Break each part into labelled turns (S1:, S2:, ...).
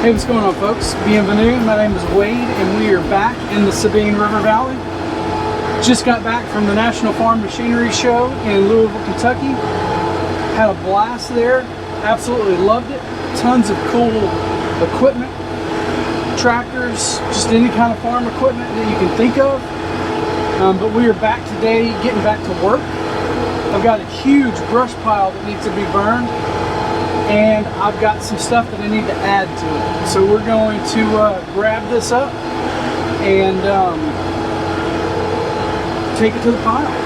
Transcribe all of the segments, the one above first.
S1: Hey, what's going on, folks? Bienvenue. My name is Wade, and we are back in the Sabine River Valley. Just got back from the National Farm Machinery Show in Louisville, Kentucky. Had a blast there. Absolutely loved it. Tons of cool equipment, tractors, just any kind of farm equipment that you can think of. But we are back today, getting back to work. I've got a huge brush pile that needs to be burned, and I've got some stuff that I need to add to it. So we're going to grab this up and take it to the pile.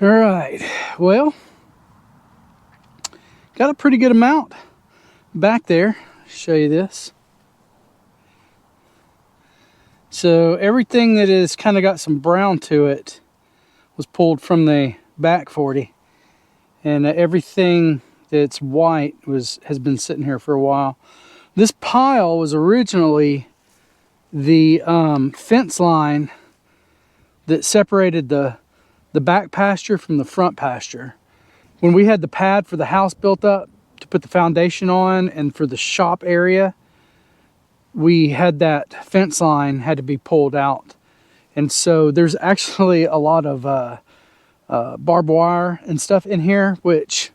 S1: All right, well, got a pretty good amount back there. Show you this. So everything that is kind of got some brown to it was pulled from the back 40, and everything that's white has been sitting here for a while. This pile was originally the fence line that separated the back pasture from the front pasture. When we had the pad for the house built up to put the foundation on, and for the shop area, we had that fence line had to be pulled out. And so there's actually a lot of barbed wire and stuff in here, which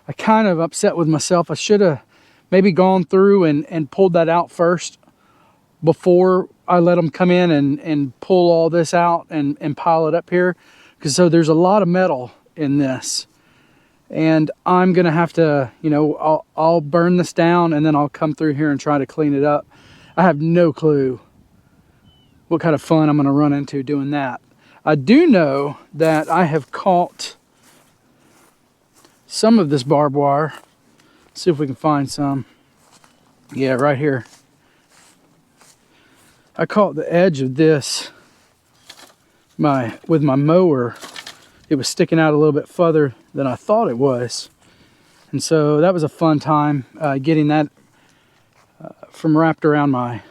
S1: I kind of upset with myself. I should have maybe gone through and pulled that out first before I let them come in and pull all this out and pile it up here. Because so there's a lot of metal in this. And I'm gonna have to, you know, I'll burn this down and then I'll come through here and try to clean it up. I have no clue what kind of fun I'm gonna run into doing that. I do know that I have caught some of this barbed wire. Let's see if we can find some. Yeah, right here. I caught the edge of this with my mower. It was sticking out a little bit further than I thought it was. And so that was a fun time getting that from wrapped around my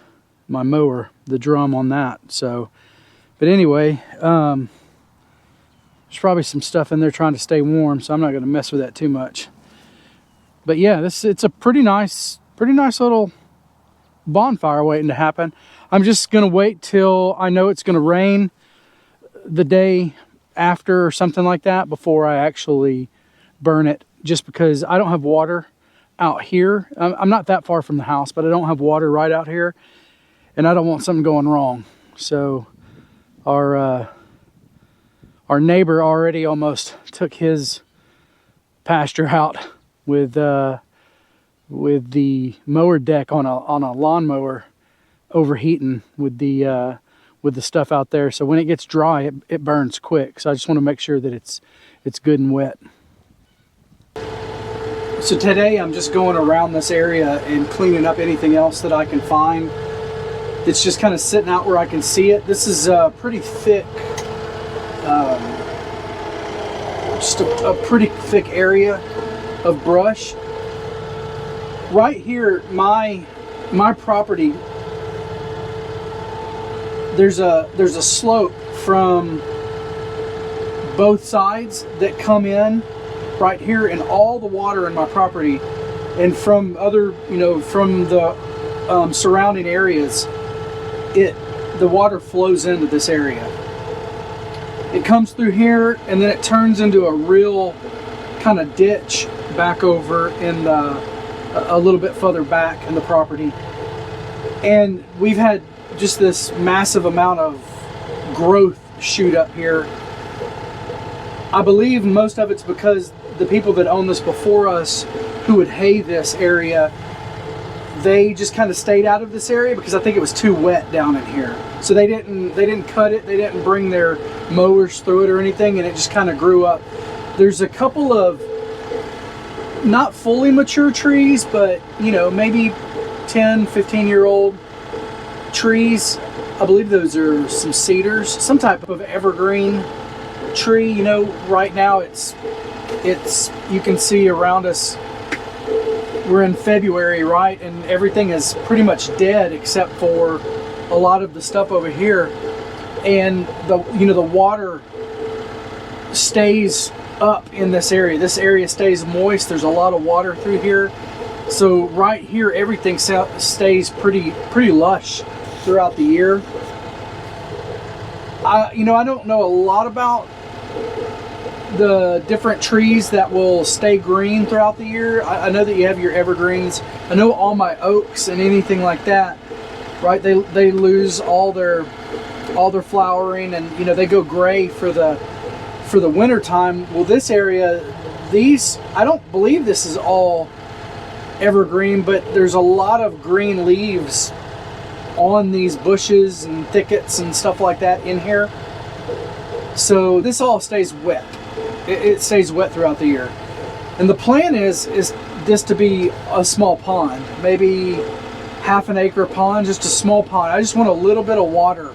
S1: mower, the drum on that. So, but anyway, there's probably some stuff in there trying to stay warm, so I'm not going to mess with that too much. But yeah, it's a pretty nice little bonfire waiting to happen. I'm just going to wait till I know it's going to rain the day after or something like that before I actually burn it, just because I don't have water out here. I'm not that far from the house, but I don't have water right out here, and I don't want something going wrong. So our neighbor already almost took his pasture out with the mower deck on a lawnmower overheating with the stuff out there. So when it gets dry, it burns quick. So I just want to make sure that it's good and wet. So today I'm just going around this area and cleaning up anything else that I can find that's just kind of sitting out where I can see it. This is a pretty thick, just a pretty thick area of brush. Right here, my property, there's a slope from both sides that come in right here, and all the water in my property and from other, you know, from the surrounding areas, the water flows into this area. It comes through here and then it turns into a real kind of ditch back over in a little bit further back in the property. And we've had just this massive amount of growth shoot up here. I believe most of it's because the people that own this before us, who would hay this area, they just kind of stayed out of this area because I think it was too wet down in here. So they didn't cut it, they didn't bring their mowers through it or anything, and it just kind of grew up. There's a couple of not fully mature trees, but you know, maybe 10, 15-year-old trees. I believe those are some cedars, some type of evergreen tree. You know, right now it's you can see around us, we're in February, right, and everything is pretty much dead except for a lot of the stuff over here. And the water stays up in this area. This area stays moist. There's a lot of water through here. So right here, everything stays pretty lush throughout the year. I don't know a lot about the different trees that will stay green throughout the year. I know that you have your evergreens. I know all my oaks and anything like that, right? They lose all their flowering, and you know, they go gray for the winter time. Well, this area, I don't believe this is all evergreen, but there's a lot of green leaves on these bushes and thickets and stuff like that in here. So this all stays wet. it stays wet throughout the year. And the plan is this to be a small pond, maybe half an acre pond, just a small pond. I just want a little bit of water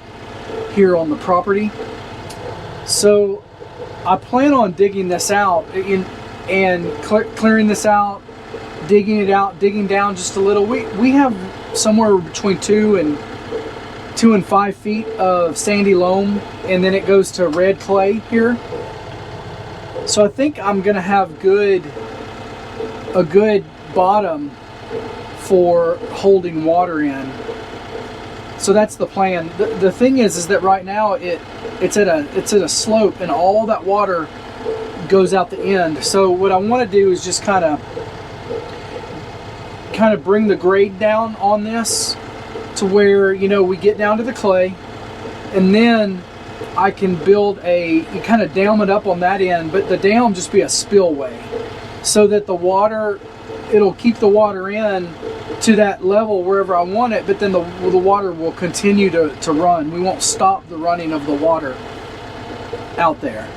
S1: here on the property. So I plan on digging this out and clearing this out, digging it out, digging down just a little. We have somewhere between 2 and 5 feet of sandy loam, and then it goes to red clay here. So I think I'm gonna have a good bottom for holding water in. So that's the plan. The thing is that right now it's at a slope, and all that water goes out the end. So what I want to do is just kind of bring the grade down on this to where, you know, we get down to the clay, and then I can build you kind of dam it up on that end, but the dam just be a spillway, so that the water, it'll keep the water in to that level wherever I want it, but then the water will continue to run. We won't stop the running of the water out there.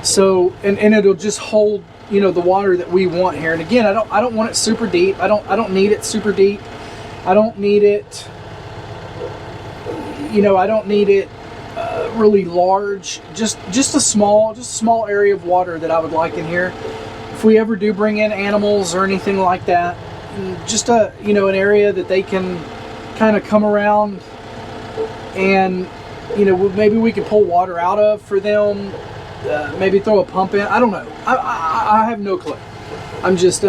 S1: So, and it'll just hold, you know, the water that we want here. And again, I don't want it super deep. I don't need it super deep. I don't need it, you know, I don't need it really large. Just a small area of water that I would like in here. If we ever do bring in animals or anything like that, just you know, an area that they can kind of come around, and, you know, maybe we can pull water out of for them. Maybe throw a pump in. I don't know. I have no clue. I'm just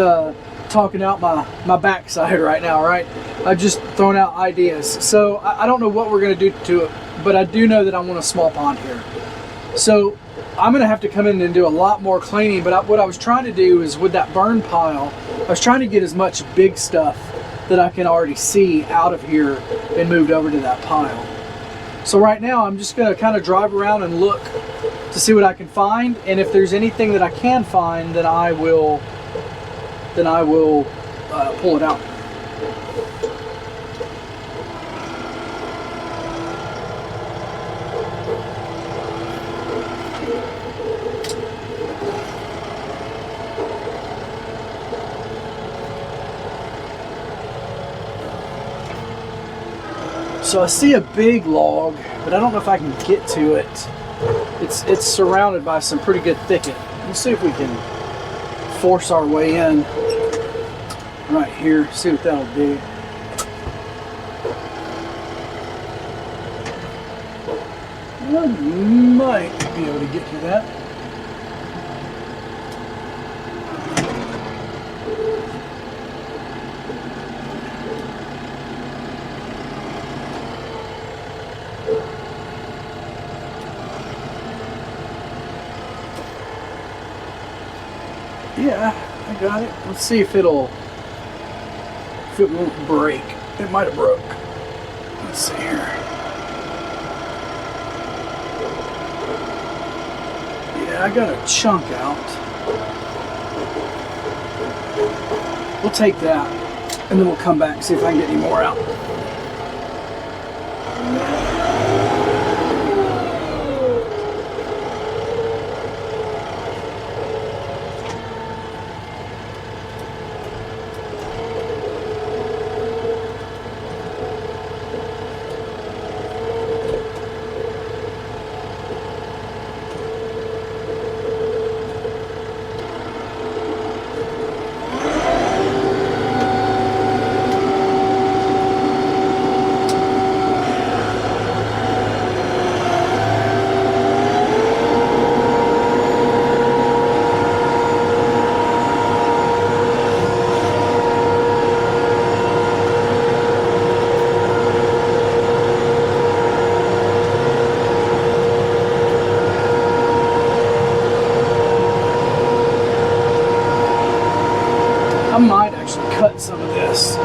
S1: talking out my backside right now, right? I've just thrown out ideas. So I don't know what we're going to do to it, but I do know that I want a small pond here. So I'm going to have to come in and do a lot more cleaning. But what I was trying to do is, with that burn pile, I was trying to get as much big stuff that I can already see out of here and moved over to that pile. So right now I'm just going to kind of drive around and look to see what I can find, and if there's anything that I can find, then I will pull it out. So I see a big log, but I don't know if I can get to it. It's surrounded by some pretty good thicket. Let's see if we can force our way in right here. See what that'll do. I might be able to get to that. Yeah, I got it. Let's see if it won't break. It might have broke. Let's see here. Yeah, I got a chunk out. We'll take that, and then we'll come back and see if I can get any more out. I might actually cut some of this.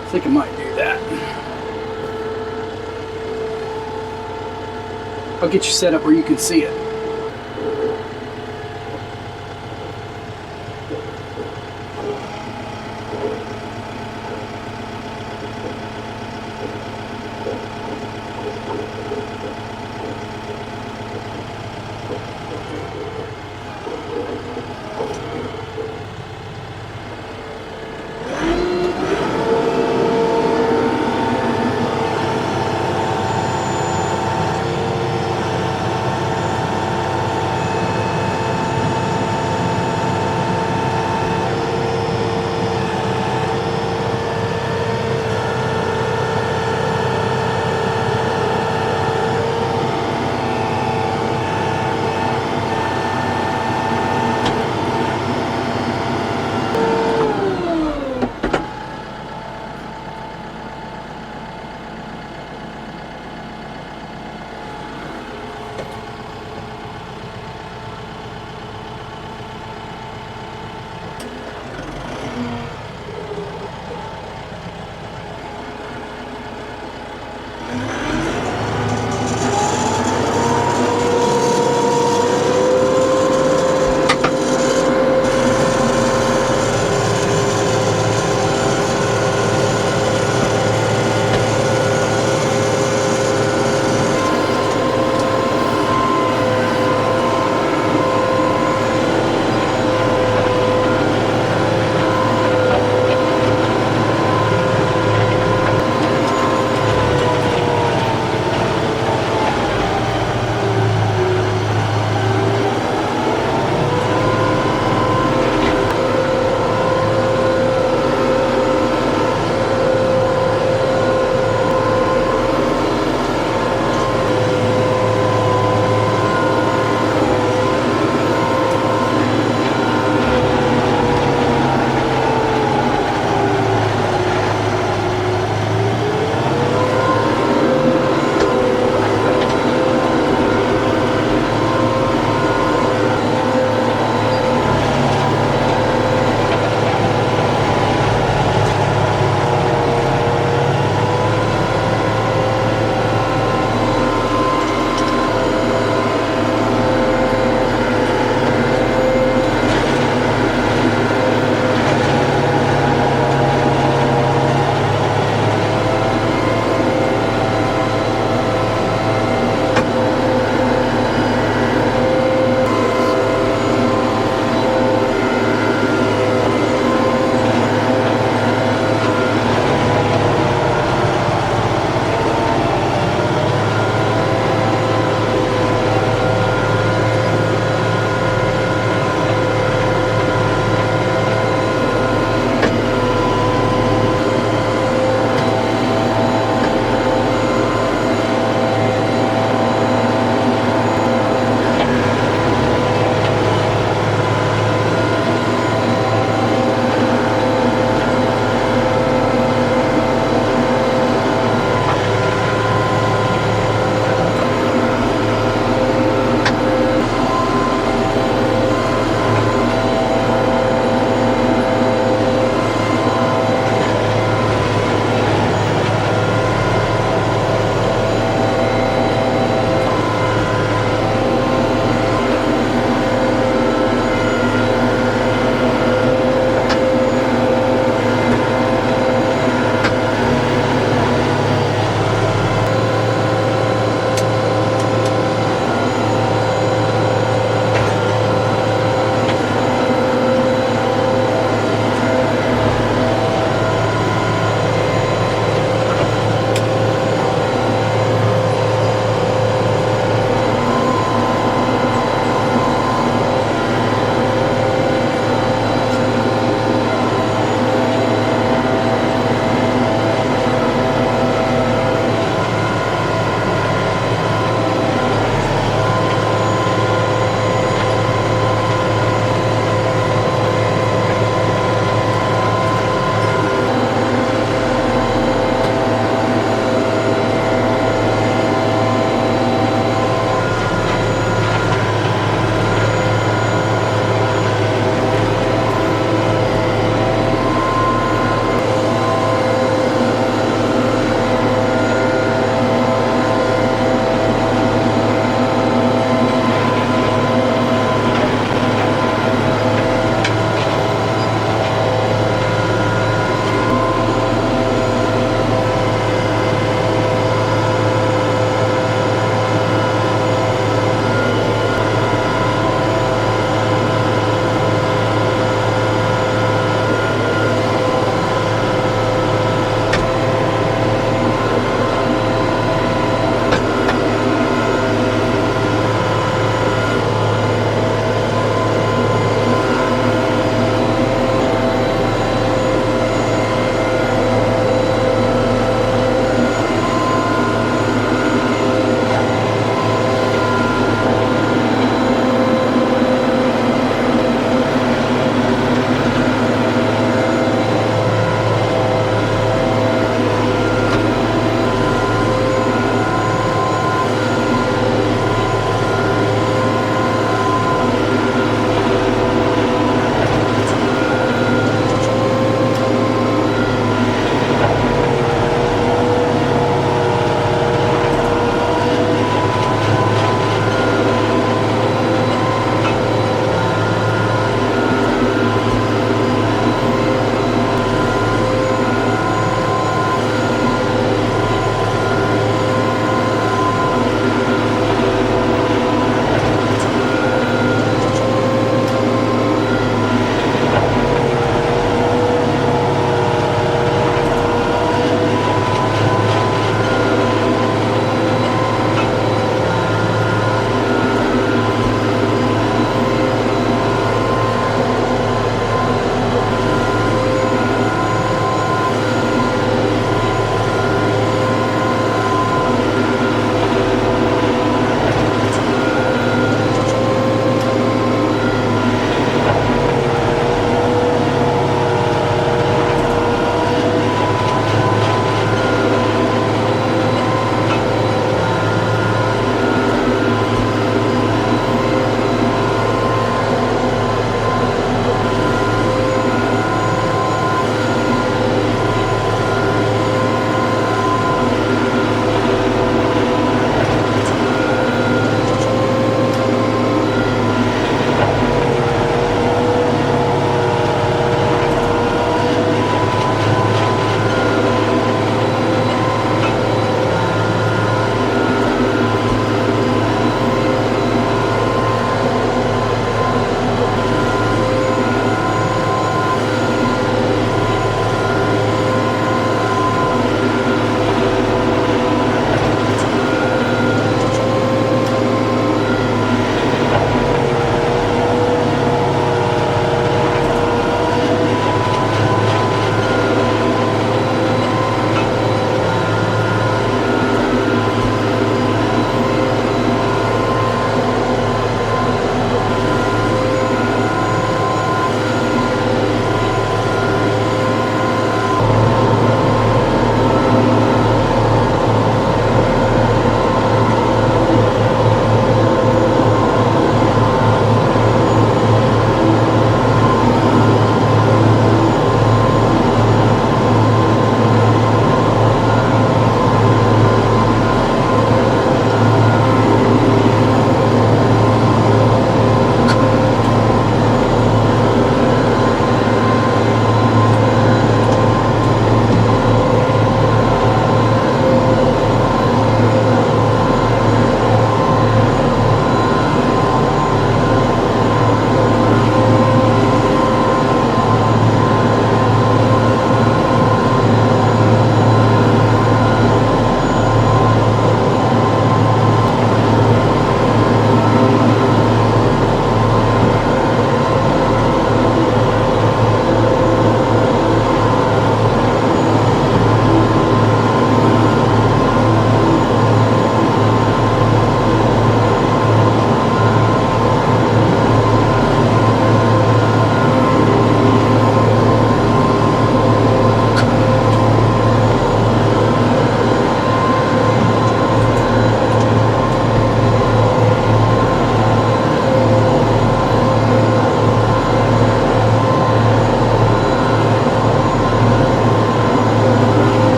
S1: I think I might do that. I'll get you set up where you can see it.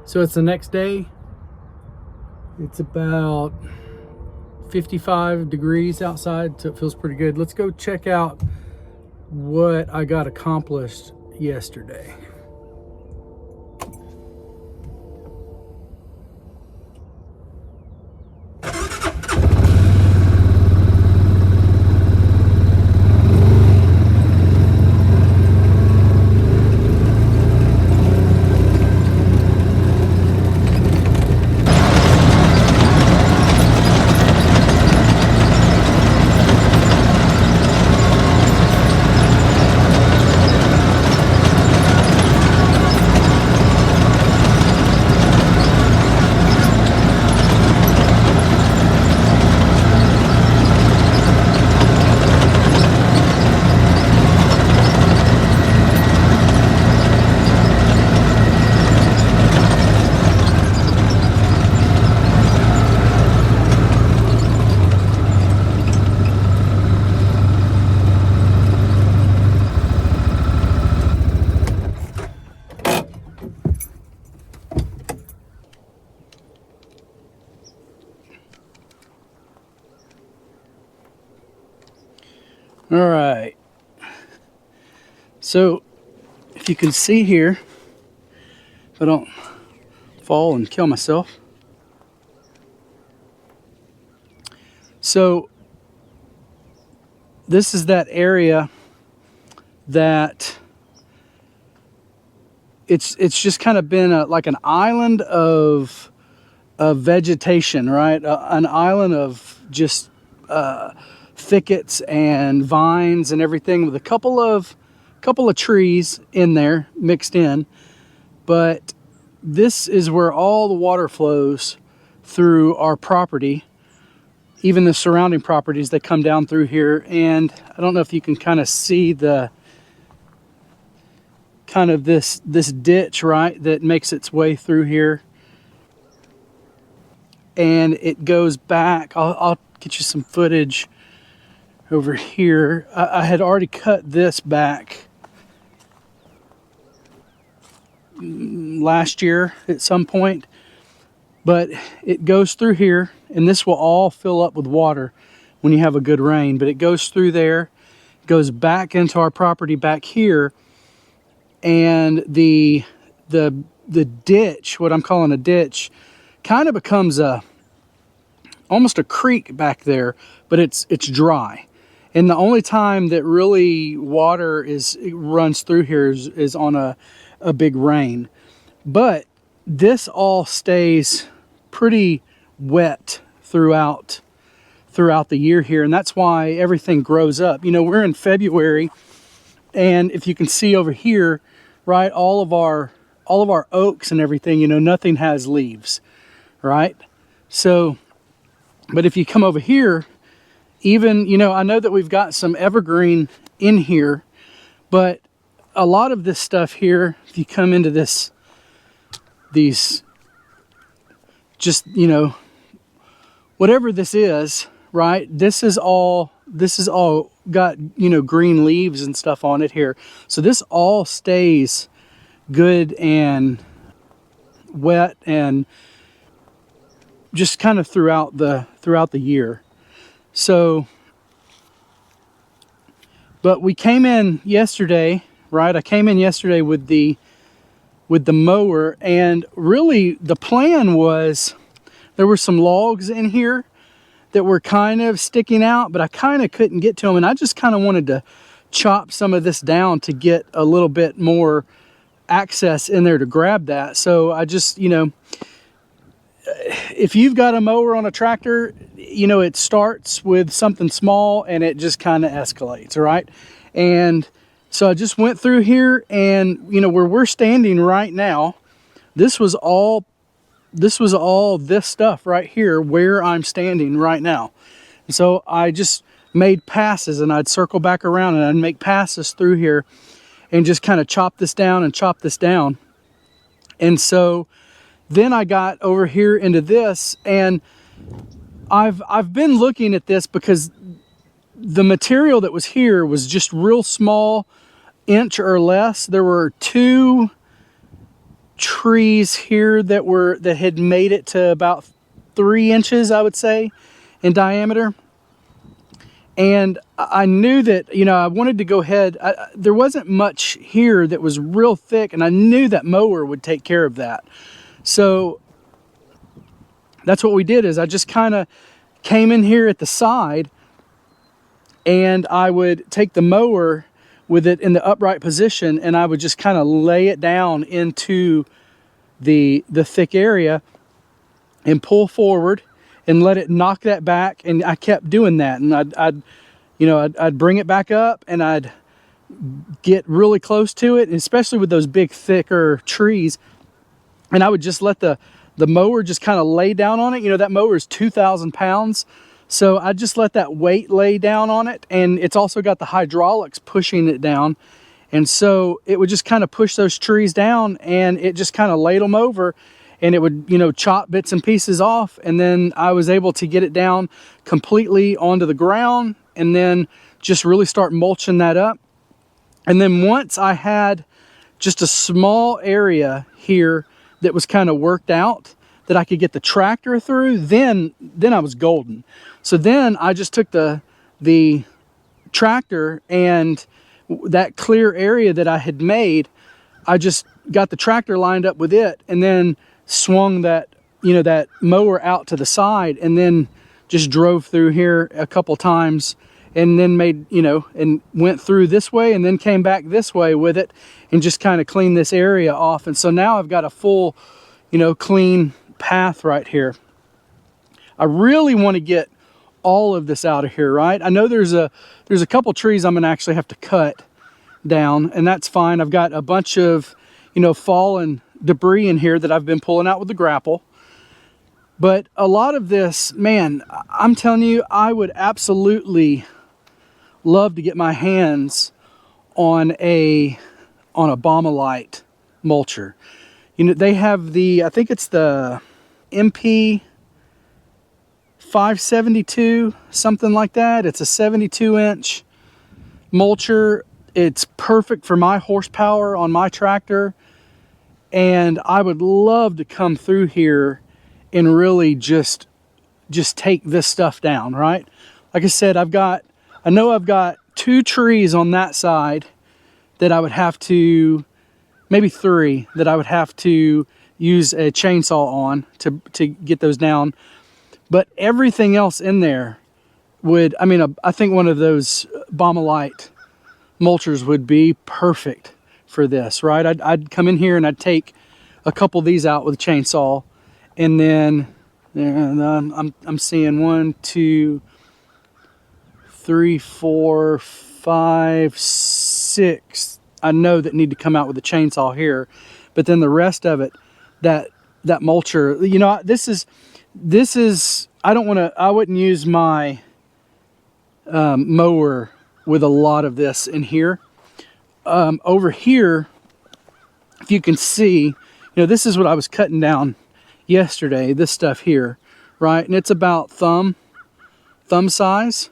S1: So it's the next day. It's about 55 degrees outside, so it feels pretty good. Let's go check out what I got accomplished yesterday. All right, so if you can see here, if I don't fall and kill myself. So this is that area that it's just kind of been like an island of vegetation, right? An island of just thickets and vines and everything, with a couple of trees in there mixed in. But this is where all the water flows through our property, even the surrounding properties that come down through here. And I don't know if you can kind of see the kind of this ditch, right, that makes its way through here, and it goes back. I'll get you some footage over here. I had already cut this back last year at some point, but it goes through here, and this will all fill up with water when you have a good rain. But it goes through there, goes back into our property back here, and the ditch, what I'm calling a ditch, kind of becomes almost a creek back there, but it's dry. And the only time that really water runs through here is on a big rain. But this all stays pretty wet throughout the year here, and that's why everything grows up. You know, we're in February, and if you can see over here, right, all of our oaks and everything, you know, nothing has leaves, right? So, but if you come over here, even, you know, I know that we've got some evergreen in here, but a lot of this stuff here, if you come into these, just, you know, whatever this is, right? This is all got, you know, green leaves and stuff on it here. So this all stays good and wet and just kind of throughout the year. So, but we came in yesterday, right? I came in yesterday with the mower, and really the plan was, there were some logs in here that were kind of sticking out, but I kind of couldn't get to them, and I just kind of wanted to chop some of this down to get a little bit more access in there to grab that. So I just, you know, if you've got a mower on a tractor, you know, it starts with something small and it just kind of escalates, right? And so I just went through here, and, you know, where we're standing right now, this was all this stuff right here where I'm standing right now. And so I just made passes, and I'd circle back around and I'd make passes through here and just kind of chop this down and chop this down. And so then I got over here into this, and I've been looking at this because the material that was here was just real small, inch or less. There were two trees here that had made it to about 3 inches, I would say, in diameter. And I knew that, you know, I wanted to go ahead. There wasn't much here that was real thick, and I knew that mower would take care of that. So that's what we did, is I just kind of came in here at the side, and I would take the mower with it in the upright position, and I would just kind of lay it down into the thick area and pull forward and let it knock that back. And I kept doing that, and I'd bring it back up, and I'd get really close to it, and especially with those big thicker trees, and I would just let the mower just kind of lay down on it. You know, that mower is 2,000 pounds, so I just let that weight lay down on it, and it's also got the hydraulics pushing it down, and so it would just kind of push those trees down, and it just kind of laid them over, and it would, you know, chop bits and pieces off, and then I was able to get it down completely onto the ground, and then just really start mulching that up. And then once I had just a small area here that was kind of worked out, that I could get the tractor through, then I was golden. So then I just took the tractor, and that clear area that I had made, I just got the tractor lined up with it, and then swung that, you know, that mower out to the side, and then just drove through here a couple times, and then made, you know, and went through this way and then came back this way with it, and just kind of cleaned this area off. And so now I've got a full, you know, clean path right here. I really want to get all of this out of here, right? I know there's a couple trees I'm gonna actually have to cut down, and that's fine. I've got a bunch of, you know, fallen debris in here that I've been pulling out with the grapple. But a lot of this, man, I'm telling you, I would absolutely love to get my hands on a Bomalite mulcher. You know, they have the, I think it's the MP572, something like that. It's a 72-inch mulcher. It's perfect for my horsepower on my tractor. And I would love to come through here and really just take this stuff down, right? Like I said, I know I've got 2 trees on that side that I would have to, maybe 3, that I would have to use a chainsaw on to get those down. But everything else in there would, I mean, I think one of those Bomalite mulchers would be perfect for this, right? I'd come in here and I'd take a couple of these out with a chainsaw, and then I'm seeing 1, 2, 3, 4, 5, 6. I know that need to come out with a chainsaw here, but then the rest of it, that mulcher, you know, this is I wouldn't use my mower with a lot of this in here. Over here, if you can see, you know, this is what I was cutting down yesterday, this stuff here, right? And it's about thumb size.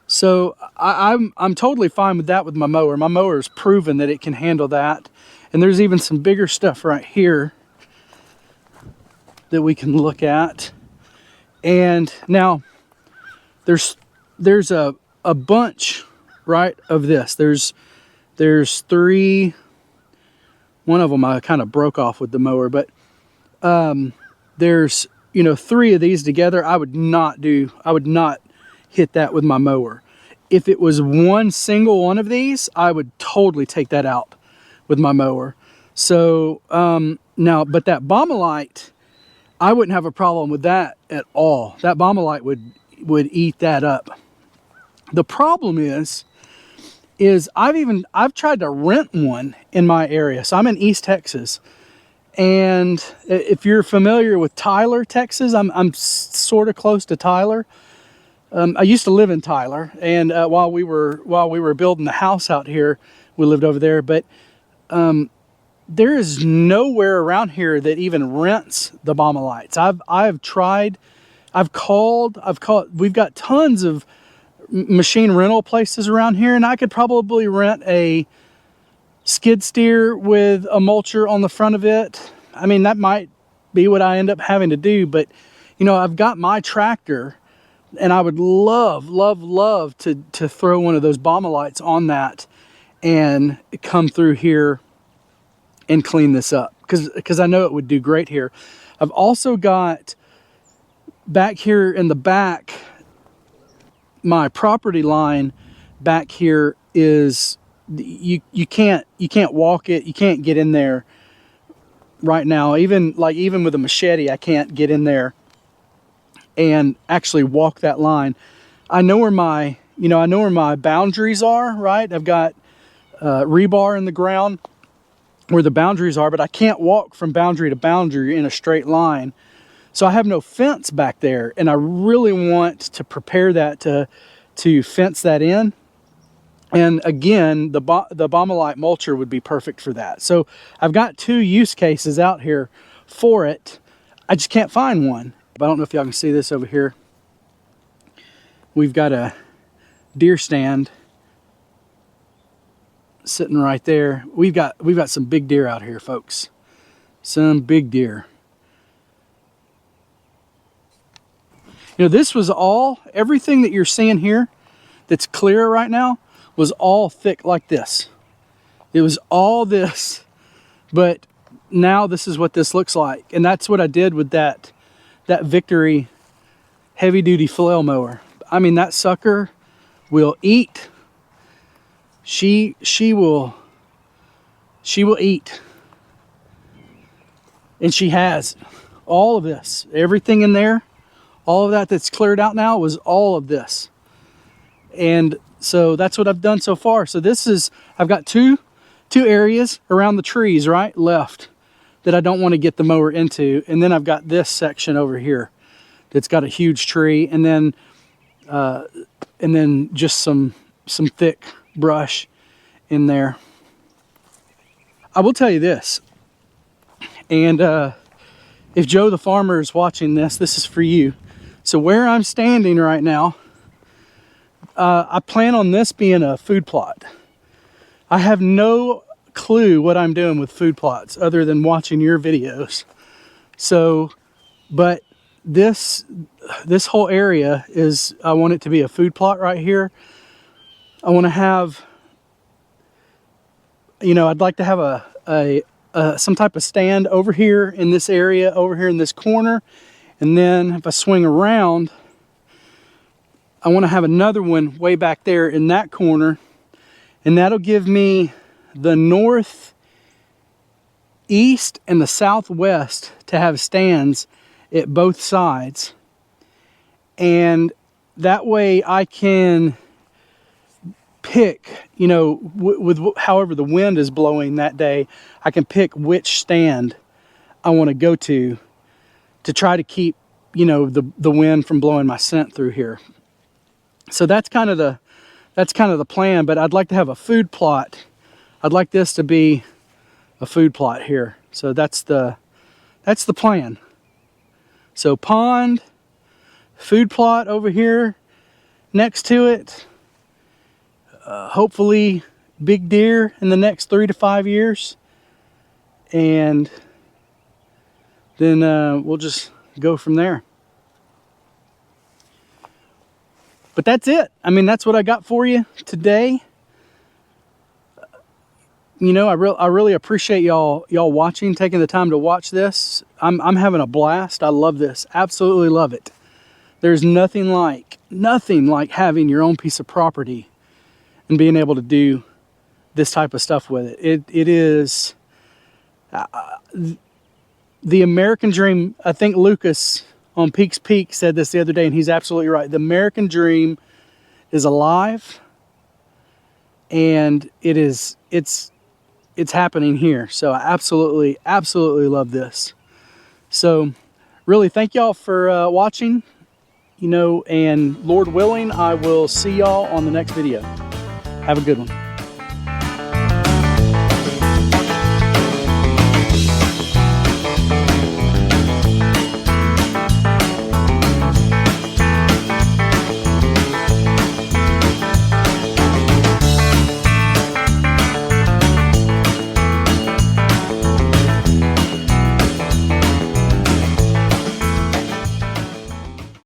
S1: So I'm totally fine with that with my mower. My mower has proven that it can handle that. And there's even some bigger stuff right here that we can look at. And now there's a bunch, right, of this. There's 3. One of them I kind of broke off with the mower, but there's, you know, 3 of these together. I would not hit that with my mower. If it was one single one of these, I would totally take that out with my mower. So now, but that Bomalite, I wouldn't have a problem with that at all. That Bomalite would eat that up. The problem is I've tried to rent one in my area. So I'm in East Texas, and if you're familiar with Tyler, Texas, I'm sort of close to Tyler. I used to live in Tyler, and while we were building the house out here, we lived over there. But there is nowhere around here that even rents the Bomalites. I've tried, I've called. We've got tons of machine rental places around here, and I could probably rent a skid steer with a mulcher on the front of it. I mean, that might be what I end up having to do, but you know, I've got my tractor and I would love to throw one of those Baumelites on that and come through here and clean this up, because I know it would do great here. I've also got back here in the back, my property line back here is, you can't walk it, you can't get in there right now. Even with a machete, I can't get in there and actually walk that line. I know where my boundaries are, right? I've got rebar in the ground where the boundaries are, but I can't walk from boundary to boundary in a straight line. So I have no fence back there, and I really want to prepare that to fence that in. And again, the Baumelite mulcher would be perfect for that. So I've got 2 use cases out here for it. I just can't find one. I don't know if y'all can see this over here. We've got a deer stand sitting right there. We've got some big deer out here, folks. Some big deer. You know, this was all, everything that you're seeing here that's clear right now was all thick like this. It was all this, but now this is what this looks like. And that's what I did with that Victory heavy duty flail mower. I mean, that sucker will eat. She will eat. And she has all of this, everything in there, all of that that's cleared out now was all of this. And so that's what I've done so far. So this is, I've got two areas around the trees, right, left, that I don't want to get the mower into. And then I've got this section over here that's got a huge tree, and then just some thick brush in there. I will tell you this, and if Joe the farmer is watching this, this is for you. So where I'm standing right now, I plan on this being a food plot. I have no clue what I'm doing with food plots other than watching your videos. So, but this whole area is, I want it to be a food plot right here. I want to have, you know, I'd like to have some type of stand over here in this area, over here in this corner. And then if I swing around, I want to have another one way back there in that corner. And that'll give me the north, east, and the southwest to have stands at both sides. And that way I can pick, you know, with however the wind is blowing that day, I can pick which stand I want to go to try to keep, you know, the wind from blowing my scent through here. So that's kind of the plan, but I'd like to have a food plot. I'd like this to be a food plot here. So that's the plan. So pond, food plot over here next to it. Hopefully big deer in the next 3 to 5 years. And then we'll just go from there. But that's it. I mean, that's what I got for you today. You know, I really appreciate y'all watching, taking the time to watch this. I'm having a blast. I love this. Absolutely love it. There's nothing like having your own piece of property and being able to do this type of stuff with it. It is the American dream. I think Lucas on Peaks Peak said this the other day, and he's absolutely right. The American dream is alive, and it's happening here. So I absolutely love this. So really, thank y'all for watching, you know, and Lord willing, I will see y'all on the next video. Have a good one.